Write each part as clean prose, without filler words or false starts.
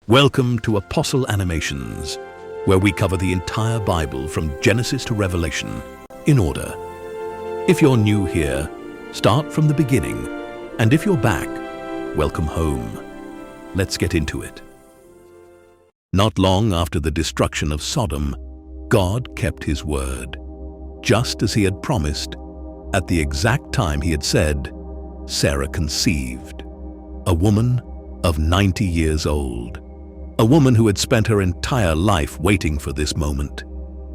Welcome to Apostle Animations, where we cover the entire Bible from Genesis to Revelation, in order. If you're new here, start from the beginning, and if you're back, welcome home. Let's get into it. Not long after the destruction of Sodom, God kept his word. Just as he had promised, at the exact time he had said, Sarah conceived, a woman of 90 years old. A woman who had spent her entire life waiting for this moment.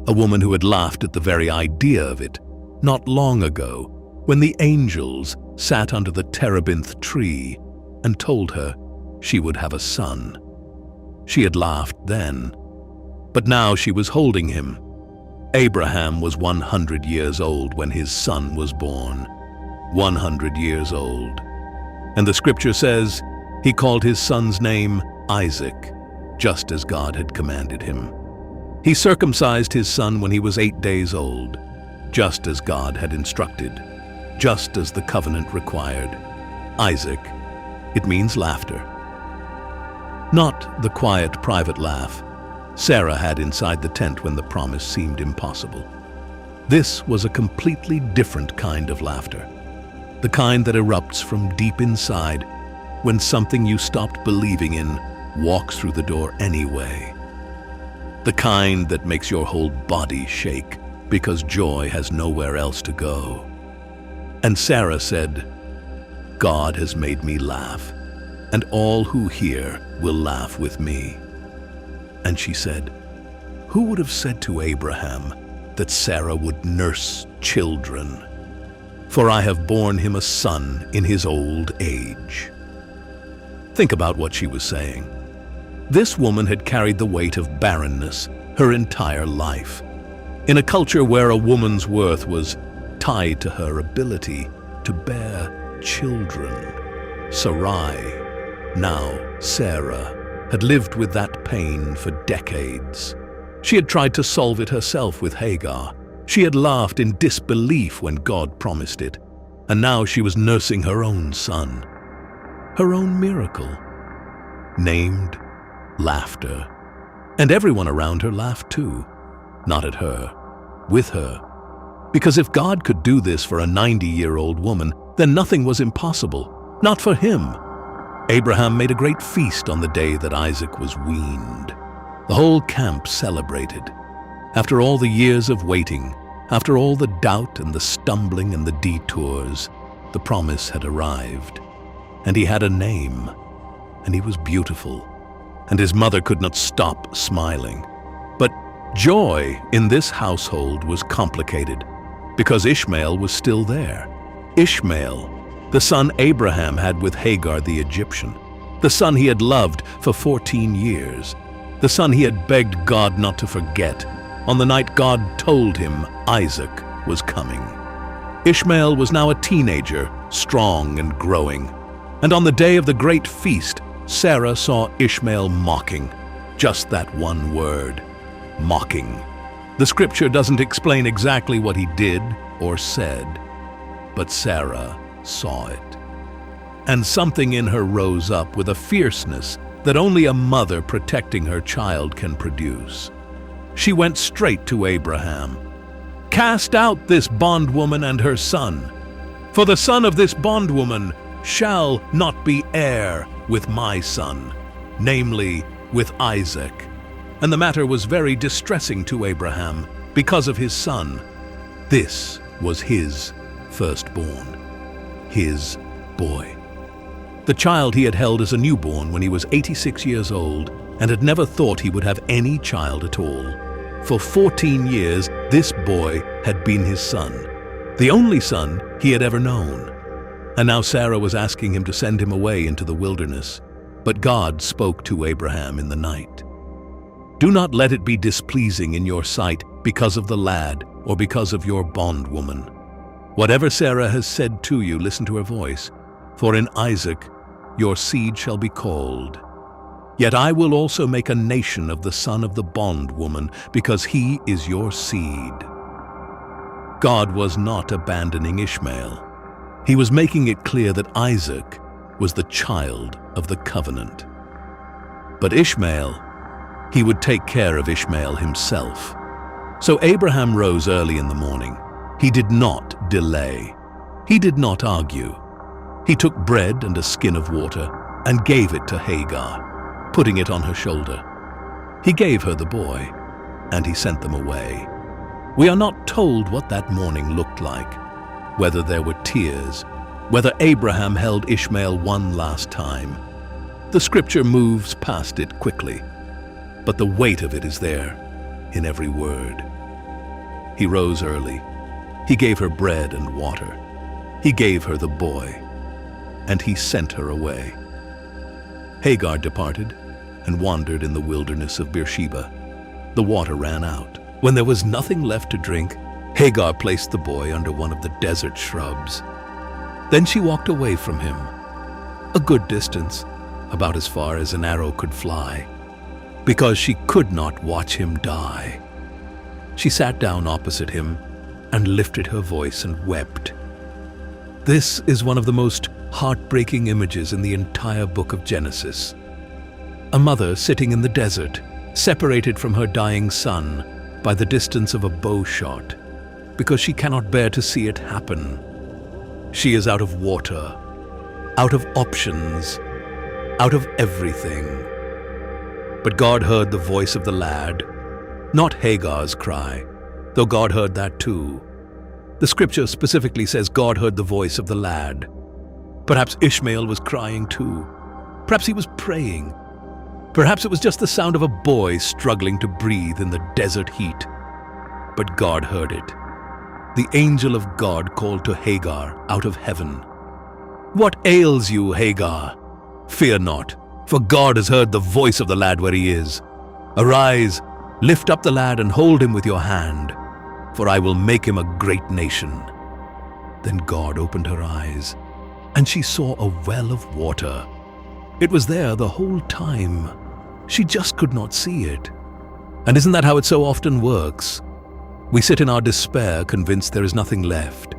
A woman who had laughed at the very idea of it not long ago when the angels sat under the terebinth tree and told her she would have a son. She had laughed then, but now she was holding him. Abraham was 100 years old when his son was born. 100 years old. And the scripture says he called his son's name Isaac, just as God had commanded him. He circumcised his son when he was 8 days old, just as God had instructed, just as the covenant required. Isaac, it means laughter. Not the quiet, private laugh Sarah had inside the tent when the promise seemed impossible. This was a completely different kind of laughter, the kind that erupts from deep inside when something you stopped believing in walks through the door anyway. The kind that makes your whole body shake because joy has nowhere else to go. And Sarah said, God has made me laugh, and all who hear will laugh with me. And she said, who would have said to Abraham that Sarah would nurse children? For I have borne him a son in his old age. Think about what she was saying. This woman had carried the weight of barrenness her entire life. In a culture where a woman's worth was tied to her ability to bear children. Sarai, now Sarah, had lived with that pain for decades. She had tried to solve it herself with Hagar. She had laughed in disbelief when God promised it, and now she was nursing her own son. Her own miracle, named laughter. And everyone around her laughed too. Not at her, with her. Because if God could do this for a 90-year-old woman, then nothing was impossible. Not for him. Abraham made a great feast on the day that Isaac was weaned. The whole camp celebrated. After all the years of waiting, after all the doubt and the stumbling and the detours, the promise had arrived. And he had a name, and he was beautiful. And his mother could not stop smiling. But joy in this household was complicated, because Ishmael was still there. Ishmael, the son Abraham had with Hagar the Egyptian, the son he had loved for 14 years, the son he had begged God not to forget on the night God told him Isaac was coming. Ishmael was now a teenager, strong and growing, and on the day of the great feast, Sarah saw Ishmael mocking. Just that one word, mocking. The scripture doesn't explain exactly what he did or said, but Sarah saw it. And something in her rose up with a fierceness that only a mother protecting her child can produce. She went straight to Abraham. Cast out this bondwoman and her son, for the son of this bondwoman shall not be heir with my son, namely with Isaac. And the matter was very distressing to Abraham because of his son. This was his firstborn, his boy. The child he had held as a newborn when he was 86 years old and had never thought he would have any child at all. For 14 years, this boy had been his son, the only son he had ever known. And now Sarah was asking him to send him away into the wilderness. But God spoke to Abraham in the night. Do not let it be displeasing in your sight because of the lad or because of your bondwoman. Whatever Sarah has said to you, listen to her voice. For in Isaac your seed shall be called. Yet I will also make a nation of the son of the bondwoman, because he is your seed. God was not abandoning Ishmael. He was making it clear that Isaac was the child of the covenant. But Ishmael, he would take care of Ishmael himself. So Abraham rose early in the morning. He did not delay. He did not argue. He took bread and a skin of water and gave it to Hagar, putting it on her shoulder. He gave her the boy, and he sent them away. We are not told what that morning looked like, whether there were tears, whether Abraham held Ishmael one last time. The scripture moves past it quickly, but the weight of it is there in every word. He rose early. He gave her bread and water. He gave her the boy, and he sent her away. Hagar departed and wandered in the wilderness of Beersheba. The water ran out. When there was nothing left to drink, Hagar placed the boy under one of the desert shrubs. Then she walked away from him, a good distance, about as far as an arrow could fly, because she could not watch him die. She sat down opposite him and lifted her voice and wept. This is one of the most heartbreaking images in the entire book of Genesis. A mother sitting in the desert, separated from her dying son by the distance of a bowshot, because she cannot bear to see it happen. She is out of water, out of options, out of everything. But God heard the voice of the lad, not Hagar's cry, though God heard that too. The scripture specifically says God heard the voice of the lad. Perhaps Ishmael was crying too. Perhaps he was praying. Perhaps it was just the sound of a boy struggling to breathe in the desert heat. But God heard it. The angel of God called to Hagar out of heaven. "What ails you, Hagar? Fear not, for God has heard the voice of the lad where he is. Arise, lift up the lad and hold him with your hand, for I will make him a great nation." Then God opened her eyes, and she saw a well of water. It was there the whole time. She just could not see it. And isn't that how it so often works? We sit in our despair, convinced there is nothing left,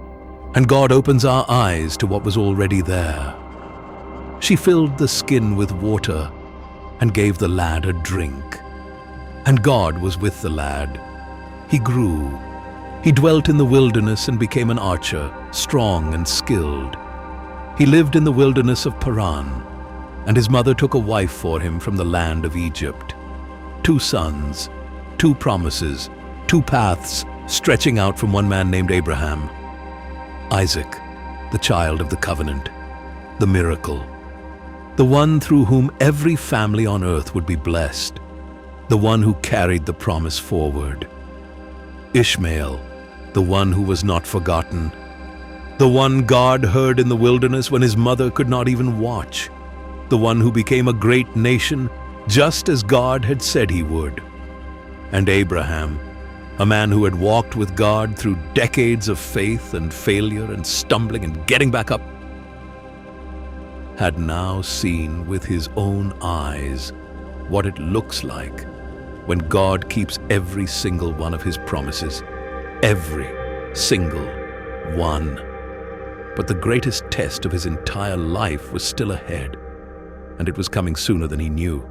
and God opens our eyes to what was already there. She filled the skin with water and gave the lad a drink. And God was with the lad. He grew. He dwelt in the wilderness and became an archer, strong and skilled. He lived in the wilderness of Paran, and his mother took a wife for him from the land of Egypt. 2 sons, 2 promises, 2 paths stretching out from one man named Abraham. Isaac, the child of the covenant, the miracle, the one through whom every family on earth would be blessed, the one who carried the promise forward. Ishmael, the one who was not forgotten, the one God heard in the wilderness when his mother could not even watch, the one who became a great nation just as God had said he would. And Abraham, a man who had walked with God through decades of faith and failure and stumbling and getting back up, had now seen with his own eyes what it looks like when God keeps every single one of his promises, every single one. But the greatest test of his entire life was still ahead, and it was coming sooner than he knew.